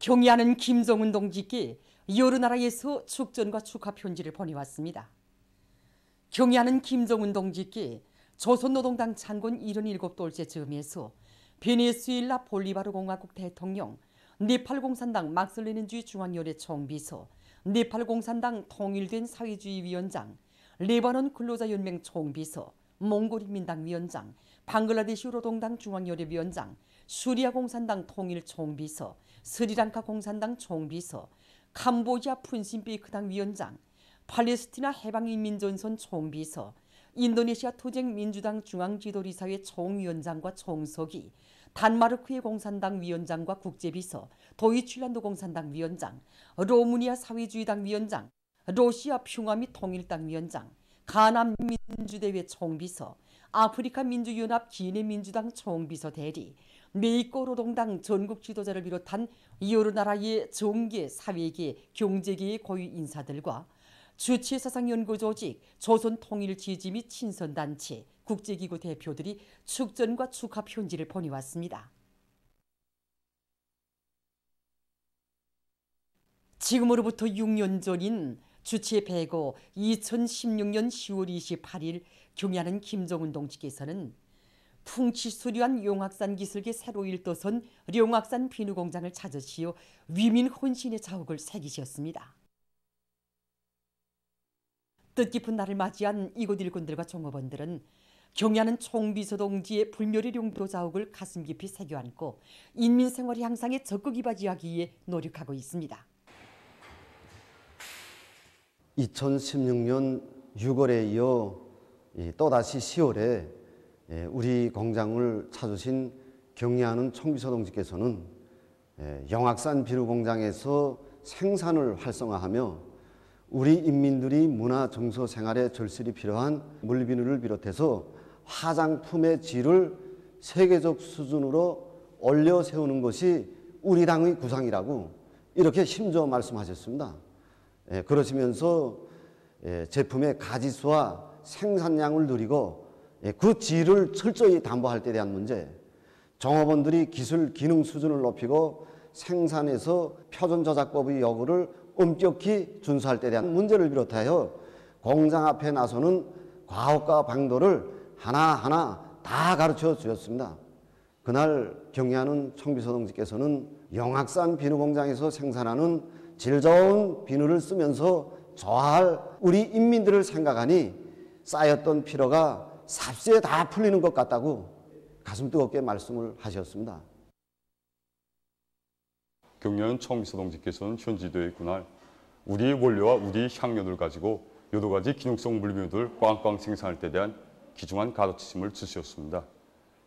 경의하는 김정은 동지께 여러 나라에서 축전과 축하 편지를 보내왔습니다. 경의하는 김정은 동지께 조선노동당 창건 77돌째 즈음에서 베네수엘라 볼리바르 공화국 대통령, 네팔 공산당 막슬레닌주의 중앙위원회 총비서, 네팔 공산당 통일된 사회주의 위원장, 레바논 근로자연맹 총비서, 몽골 인민당 위원장, 방글라데시 노동당 중앙위원회 위원장, 수리아 공산당 통일 총비서, 스리랑카 공산당 총비서, 캄보디아 푼신베이크당 위원장, 팔레스티나 해방인민전선 총비서, 인도네시아 투쟁민주당 중앙지도리사회 총위원장과 총서기, 단마르크의 공산당 위원장과 국제비서, 도이칠란드 공산당 위원장, 로마니아 사회주의당 위원장, 러시아 평화 및 통일당 위원장, 가남 민주대회 총비서, 아프리카 민주연합 기내민주당 총비서 대리, 메이코 노동당 전국 지도자를 비롯한 여러 나라의 정계, 사회계, 경제계의 고위 인사들과 주체사상연구조직, 조선통일지지 및 친선단체, 국제기구 대표들이 축전과 축하 편지를 보내왔습니다. 지금으로부터 6년 전인 주체 105 2016년 10월 28일 경의하는 김정은 동지께서는 풍치수려한 용악산 기슭에 새로 일떠선 용악산 비누공장을 찾으시어 위민 혼신의 자욱을 새기셨습니다. 뜻깊은 날을 맞이한 이곳 일꾼들과 종업원들은 경의하는 총비서 동지의 불멸의 용도 자욱을 가슴 깊이 새겨안고 인민생활의 향상에 적극 이바지하기 위해 노력하고 있습니다. 2016년 6월에 이어 또다시 10월에 우리 공장을 찾으신 경의하는 총비서 동지께서는 영악산 비누공장에서 생산을 활성화하며 우리 인민들이 문화 정서 생활에 절실히 필요한 물비누를 비롯해서 화장품의 질을 세계적 수준으로 올려 세우는 것이 우리 당의 구상이라고 이렇게 힘줘 말씀하셨습니다. 그러시면서 제품의 가짓수와 생산량을 늘리고 그 질을 철저히 담보할 때 대한 문제, 종업원들이 기술 기능 수준을 높이고 생산에서 표준 저작법의 요구를 엄격히 준수할 때 대한 문제를 비롯하여 공장 앞에 나서는 과업과 방도를 하나하나 다 가르쳐 주셨습니다. 그날 경의하는 총비서 동지께서는 영악산 비누공장에서 생산하는 질 좋은 비누를 쓰면서 좋아할 우리 인민들을 생각하니 쌓였던 피로가 삽시에 다 풀리는 것 같다고 가슴 뜨겁게 말씀을 하셨습니다. 경의하는 총비서 동지께서는 현지도에 그날 우리의 원료와 우리의 향료를 가지고 여러 가지 기능성 물비누들 꽝꽝 생산할 때 대한 귀중한 가르치심을 주셨습니다.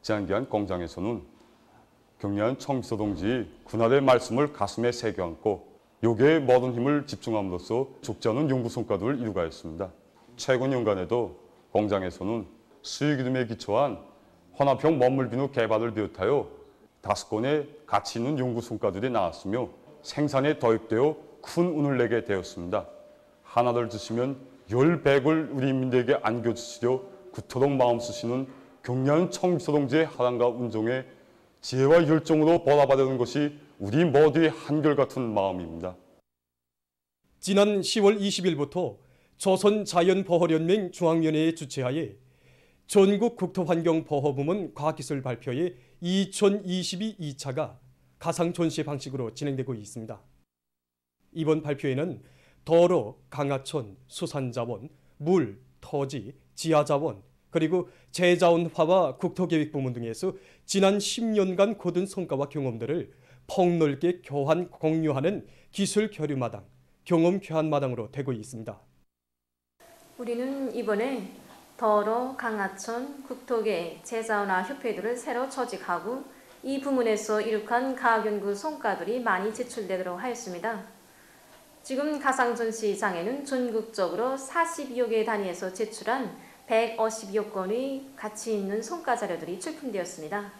지난기한 공장에서는 경의하는 총비서 동지의 그날의 말씀을 가슴에 새겨안고 요괴의 모든 힘을 집중함으로써 죽지 않은 연구 성과들을 이루가했습니다. 최근 연간에도 공장에서는 수익 이름에 기초한 혼합형 원물비누 개발을 비롯하여 5건의 가치 있는 연구 성과들이 나왔으며 생산에 도입되어 큰 운을 내게 되었습니다. 하나를 주시면 10백을 우리 인민들에게 안겨주시려 그토록 마음 쓰시는 경의하는 총비서 동지의 하랑과 운종에 지혜와 열정으로 보답하려는 것이 우리 모두의 한결같은 마음입니다. 지난 10월 20일부터 조선자연보호연맹 중앙위원회의 주최하에 전국 국토환경보호부문 과학기술 발표회 2022 2차가 가상 전시 방식으로 진행되고 있습니다. 이번 발표회는 도로, 강하천, 수산자원, 물, 토지, 지하자원, 그리고 재자원화와 국토계획부문 등에서 지난 10년간 거둔 성과와 경험들을 폭넓게 교환 공유하는 기술 교류마당, 경험 교환마당으로 되고 있습니다. 우리는 이번에 도로, 강하천, 국토계획, 재자원화 협회들을 새로 조직하고 이 부문에서 이룩한 과학연구 성과들이 많이 제출되도록 하였습니다. 지금 가상전시장에는 전국적으로 42여 개 단위에서 제출한 150여 건의 가치 있는 성과 자료들이 출품되었습니다.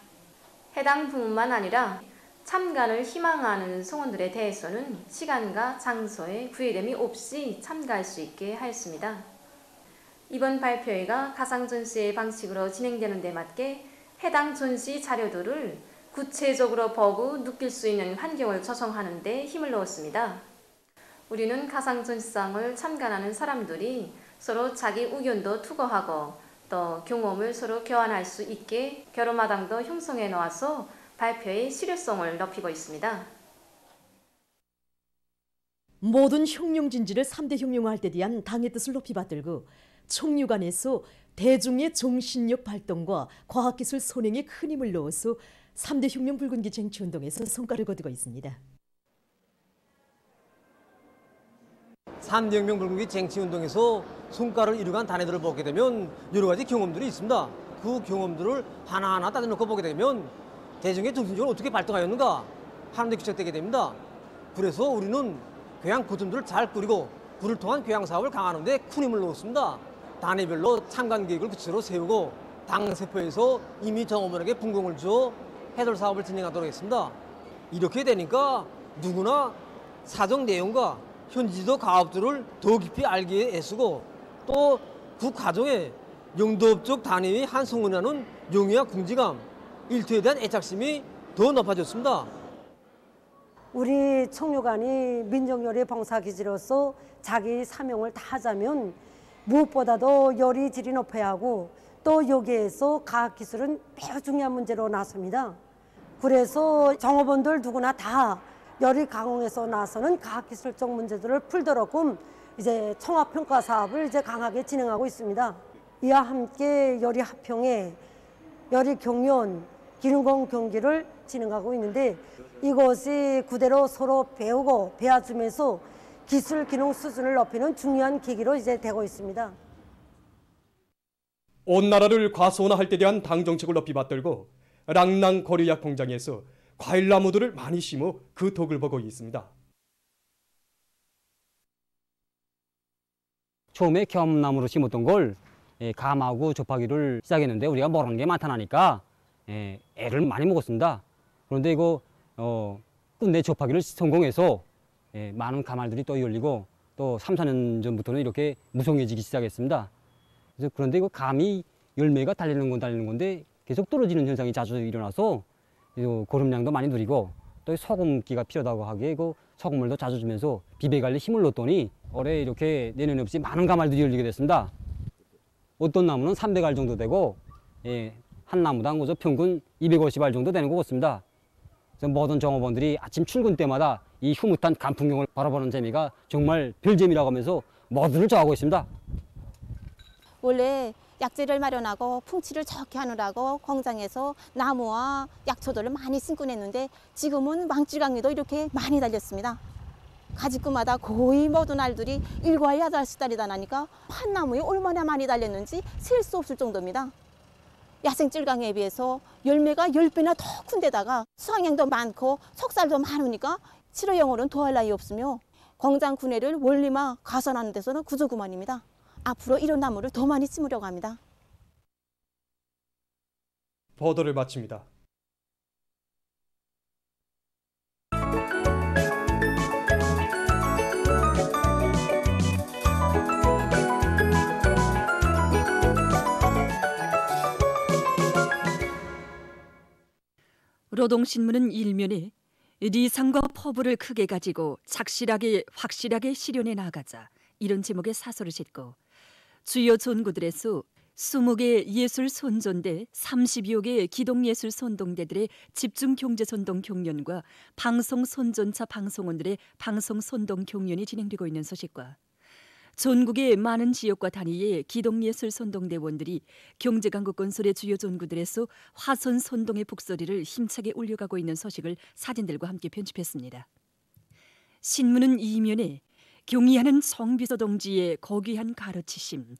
해당 부문만 아니라 참관을 희망하는 성원들에 대해서는 시간과 장소에 구애됨이 없이 참가할 수 있게 하였습니다. 이번 발표회가 가상전시의 방식으로 진행되는 데 맞게 해당 전시 자료들을 구체적으로 보고 느낄 수 있는 환경을 조성하는 데 힘을 넣었습니다. 우리는 가상전시상을 참관하는 사람들이 서로 자기 의견도 투고하고 또 경험을 서로 교환할 수 있게 겨루마당도 형성해 놓아서 발표의 실효성을 높이고 있습니다. 모든 혁명진지를 3대 혁명화할 때 대한 당의 뜻을 높이 받들고 총육안에서 대중의 정신력 발동과 과학기술 선행에 큰 힘을 넣어서 3대 혁명 붉은기 쟁취운동에서 성과를 거두고 있습니다. 3대 혁명 붉은기 쟁취운동에서 성과를 이루간 단회들을 보게 되면 여러 가지 경험들이 있습니다. 그 경험들을 하나하나 따져놓고 보게 되면 대중의 정신력을 어떻게 발동하였는가 하는 데 귀착되게 됩니다. 그래서 우리는 교양 구점들을 잘 꾸리고 그를 통한 교양 사업을 강화하는 데 큰 힘을 넣었습니다. 단위별로 참관 계획을 구체로 세우고 당 세포에서 이미 정업원에게 분공을 주어 해설 사업을 진행하도록 했습니다. 이렇게 되니까 누구나 사정 내용과 현지도 가업들을 더 깊이 알기에 애쓰고 또 그 과정에 영도업적 단위의 한 성원이라는 용의와 궁지감, 일터에 대한 애착심이 더 높아졌습니다. 우리 총육안이 민족요리 봉사기지로서 자기 사명을 다하자면 무엇보다도 요리 질이 높아야 하고 또 여기에서 과학기술은 매우 중요한 문제로 나섭니다. 그래서 정업원들 누구나 다 요리 가공에서 나서는 과학기술적 문제들을 풀도록끔 이제 총합평가 사업을 이제 강하게 진행하고 있습니다. 이와 함께 요리 합평회, 요리 경연, 기능공 경기를 진행하고 있는데 이것이 그대로 서로 배우고 배워주면서 기술 기능 수준을 높이는 중요한 계기로 이제 되고 있습니다. 온 나라를 과소원화할 때 대한 당 정책을 높이 받들고 랑랑 거리약 공장에서 과일나무들을 많이 심어 그 덕을 보고 있습니다. 처음에 겸나무로 심었던 걸 감하고 접하기를 시작했는데 우리가 모르는 게 많다니까 애를 많이 먹었습니다. 그런데 이거 끝내 접하기를 성공해서 많은 가말들이 또 열리고 또 3, 4년 전부터는 이렇게 무성해지기 시작했습니다. 그래서 그런데 이거 감이 열매가 달리는 건 달리는 건데 계속 떨어지는 현상이 자주 일어나서 고름량도 많이 누리고 또 소금기가 필요하다고 하기에 그 소금물도 자주 주면서 비배 관리 힘을 넣었더니 올해 이렇게 내년 없이 많은 가말들이 열리게 됐습니다. 어떤 나무는 300알 정도 되고 한 나무당 그저 평균 250알 정도 되는 것 같습니다. 그래서 모든 정업원들이 아침 출근 때마다 이 흐뭇한 감 풍경을 바라보는 재미가 정말 별재미라고 하면서 모두를 좋아하고 있습니다. 원래 약재를 마련하고 풍치를 좋게 하느라고 공장에서 나무와 약초들을 많이 심고 냈는데 지금은 망치강리도 이렇게 많이 달렸습니다. 가지구마다 거의 모든 알들이 7알, 8알씩달이 나니까 한 나무에 얼마나 많이 달렸는지 셀 수 없을 정도입니다. 야생질강에 비해서 열매가 10배나 더 큰 데다가 수확량도 많고 속살도 많으니까 치료용으로는 더할 나위 없으며 공장 분해를 원리만 가선하는 데서는 구조구만입니다. 앞으로 이런 나무를 더 많이 심으려고 합니다. 보도를 마칩니다. 노동신문은 일면에 리상과 포부를 크게 가지고 착실하게 확실하게 실현해 나가자 이런 제목의 사설을 싣고 주요 전구들에서 20개 예술 손전대 30여 개 기동예술 손동대들의 집중 경제 손동 경연과 방송 손전차 방송원들의 방송 손동 경연이 진행되고 있는 소식과 전국의 많은 지역과 단위의 기동예술 손동대원들이 경제강국건설의 주요 전구들에서 화손 손동의 북소리를 힘차게 울려가고 있는 소식을 사진들과 함께 편집했습니다. 신문은 이면에 경의하는 송비서 동지의 고귀한 가르치심,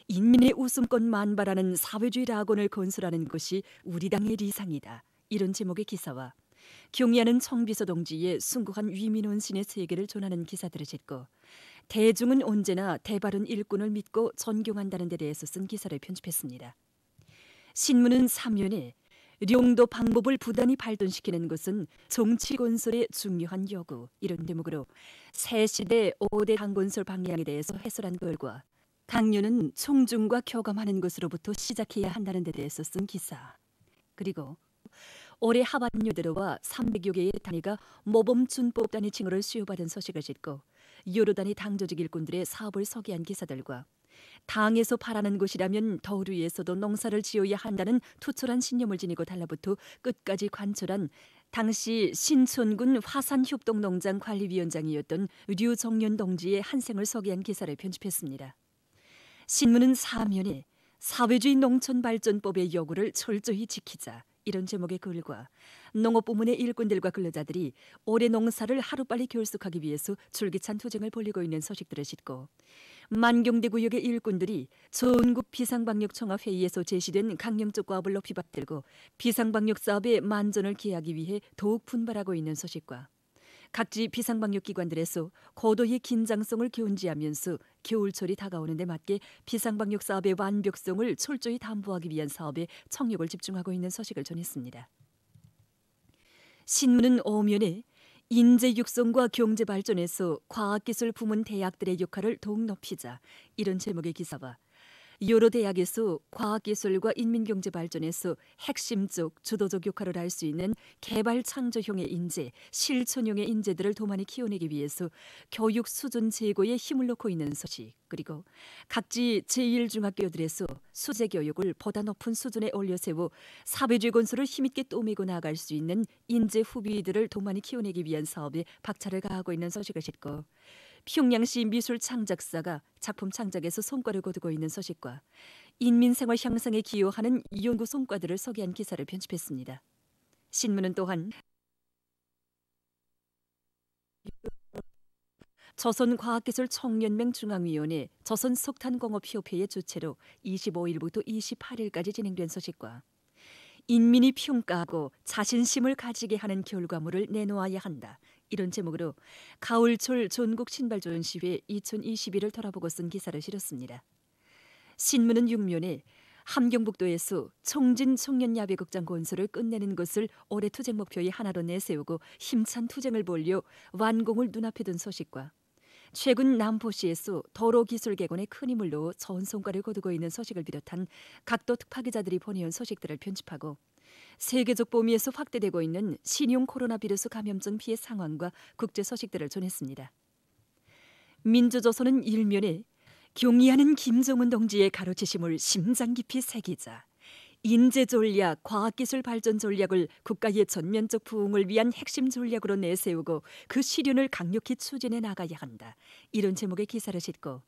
인민의 웃음꽃 만발하는 사회주의 낙원을 건설하는 것이 우리 당의 리상이다. 이런 제목의 기사와 경의하는 송비서 동지의 숭고한 위민원신의 세계를 전하는 기사들을 싣고 대중은 언제나 대바른 일꾼을 믿고 존경한다는 데 대해서 쓴 기사를 편집했습니다. 신문은 3면에 령도 방법을 부단히 발전시키는 것은 정치 건설의 중요한 요구 이런 대목으로 새 시대 5대 당건설 방향에 대해서 해설한 결과 강연은 총중과 교감하는 것으로부터 시작해야 한다는 데 대해서 쓴 기사 그리고 올해 하반기에 들어와 300여 개의 단위가 모범준법 단위 칭호를 수여받은 소식을 싣고 여러 단위 당 조직 일꾼들의 사업을 소개한 기사들과 당에서 바라는 곳이라면 덜 위에서도 농사를 지어야 한다는 투철한 신념을 지니고 달라붙어 끝까지 관철한 당시 신촌군 화산협동농장 관리위원장이었던 류정년 동지의 한생을 소개한 기사를 편집했습니다. 신문은 사면에 사회주의 농촌발전법의 요구를 철저히 지키자 이런 제목의 글과 농업부문의 일꾼들과 근로자들이 올해 농사를 하루빨리 결속하기 위해서 줄기찬 투쟁을 벌이고 있는 소식들을 싣고 만경대 구역의 일꾼들이 전국 비상방역총합회의에서 제시된 강령적 과업을 높이 받들고 비상방역 사업의 만전을 기하기 위해 더욱 분발하고 있는 소식과 각지 비상방역기관들에서 고도의 긴장성을 견지하면서 겨울철이 다가오는 데 맞게 비상방역 사업의 완벽성을 철저히 담보하기 위한 사업에 총력을 집중하고 있는 소식을 전했습니다. 신문은 오면에 인재 육성과 경제 발전에서 과학기술 부문 대학들의 역할을 더욱 높이자 이런 제목의 기사와 여러 대학에서 과학기술과 인민경제 발전에서 핵심적 주도적 역할을 할 수 있는 개발 창조형의 인재, 실천형의 인재들을 더 많이 키워내기 위해서 교육 수준 제고에 힘을 놓고 있는 소식, 그리고 각지 제1중학교들에서 수재교육을 보다 높은 수준에 올려세워 사회주의 건설을 힘있게 떠밀고 나아갈 수 있는 인재 후비들을 더 많이 키워내기 위한 사업에 박차를 가하고 있는 소식을 싣고 평양시 미술창작사가 작품 창작에서 성과를 거두고 있는 소식과 인민생활 향상에 기여하는 연구 성과들을 소개한 기사를 편집했습니다. 신문은 또한 조선과학기술청년맹 중앙위원회 조선석탄공업협회의 주최로 25일부터 28일까지 진행된 소식과 인민이 평가하고 자신심을 가지게 하는 결과물을 내놓아야 한다. 이런 제목으로 가을철 전국 신발조연시회 2021을 돌아보고 쓴 기사를 실었습니다. 신문은 6면에 함경북도에서 청진 청년야배극장 건설을 끝내는 것을 올해 투쟁 목표의 하나로 내세우고 힘찬 투쟁을 벌여 완공을 눈앞에 둔 소식과 최근 남포시에서 도로기술개건에 큰 힘을 넣어 좋은 성과를 거두고 있는 소식을 비롯한 각도 특파기자들이 보내온 소식들을 편집하고 세계적 범위에서 확대되고 있는 신형 코로나 바이러스 감염증 피해 상황과 국제 소식들을 전했습니다. 민주조선은 1면에 경의하는 김정은 동지의 가르치심을 심장 깊이 새기자 인재 전략, 과학기술 발전 전략을 국가의 전면적 부흥을 위한 핵심 전략으로 내세우고 그 실현을 강력히 추진해 나가야 한다. 이런 제목의 기사를 싣고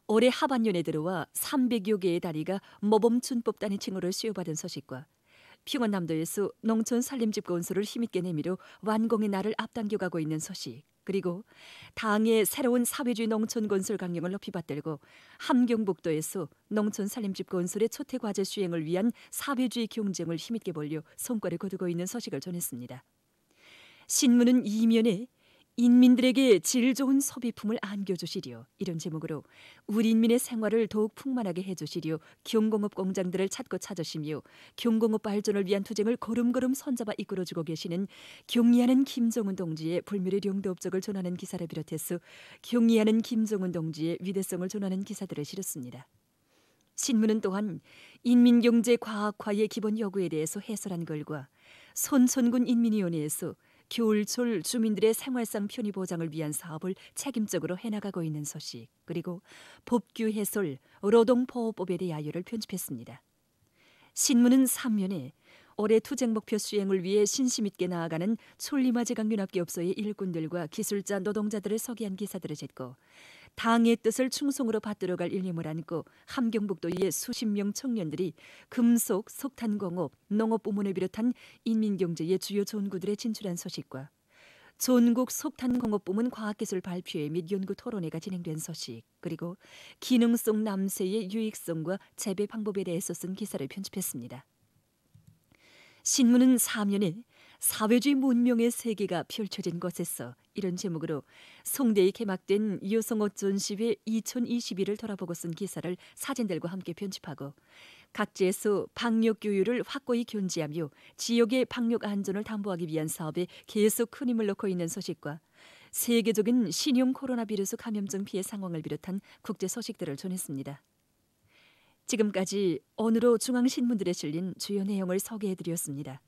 올해 하반년에 들어와 300여 개의 단위가 모범준법 단위 칭호를 수여받은 소식과 평안남도에서 농촌 산림집 건설을 힘있게 내밀어 완공의 날을 앞당겨가고 있는 소식, 그리고 당의 새로운 사회주의 농촌 건설 강령을 높이 받들고 함경북도에서 농촌 산림집 건설의 초태과제 수행을 위한 사회주의 경쟁을 힘있게 벌려 성과를 거두고 있는 소식을 전했습니다. 신문은 2면에 인민들에게 질 좋은 소비품을 안겨주시려 이런 제목으로 우리 인민의 생활을 더욱 풍만하게 해주시려 경공업 공장들을 찾고 찾으시며 경공업 발전을 위한 투쟁을 걸음걸음 손잡아 이끌어주고 계시는 경의하는 김정은 동지의 불멸의 영도 업적을 전하는 기사를 비롯해서 경의하는 김정은 동지의 위대성을 전하는 기사들을 실었습니다. 신문은 또한 인민경제 과학화의 기본 요구에 대해서 해설한 글과 손천군 인민위원회에서 겨울철 주민들의 생활상 편의 보장을 위한 사업을 책임적으로 해나가고 있는 소식, 그리고 법규 해설, 노동보호법에 대하여를 편집했습니다. 신문은 3면에 올해 투쟁 목표 수행을 위해 신심 있게 나아가는 촐리마제강윤합기업소의 일꾼들과 기술자, 노동자들을 소개한 기사들을 싣고 당의 뜻을 충성으로 받들어갈 일념을 안고 함경북도의 수십 명 청년들이 금속, 석탄공업, 농업 부문을 비롯한 인민경제의 주요 존구들에 진출한 소식과 전국 석탄공업 부문 과학기술 발표회 및 연구 토론회가 진행된 소식, 그리고 기능성 남새의 유익성과 재배 방법에 대해서 쓴 기사를 편집했습니다. 신문은 4면에 사회주의 문명의 세계가 펼쳐진 곳에서 이런 제목으로 송대에 개막된 여성옷 전시회 2021을 돌아보고 쓴 기사를 사진들과 함께 편집하고 각지에서 방역 교육을 확고히 견지하며 지역의 방역 안전을 담보하기 위한 사업에 계속 큰 힘을 넣고 있는 소식과 세계적인 신형 코로나 바이러스 감염증 피해 상황을 비롯한 국제 소식들을 전했습니다. 지금까지 오늘로 중앙신문들에 실린 주요 내용을 소개해드렸습니다.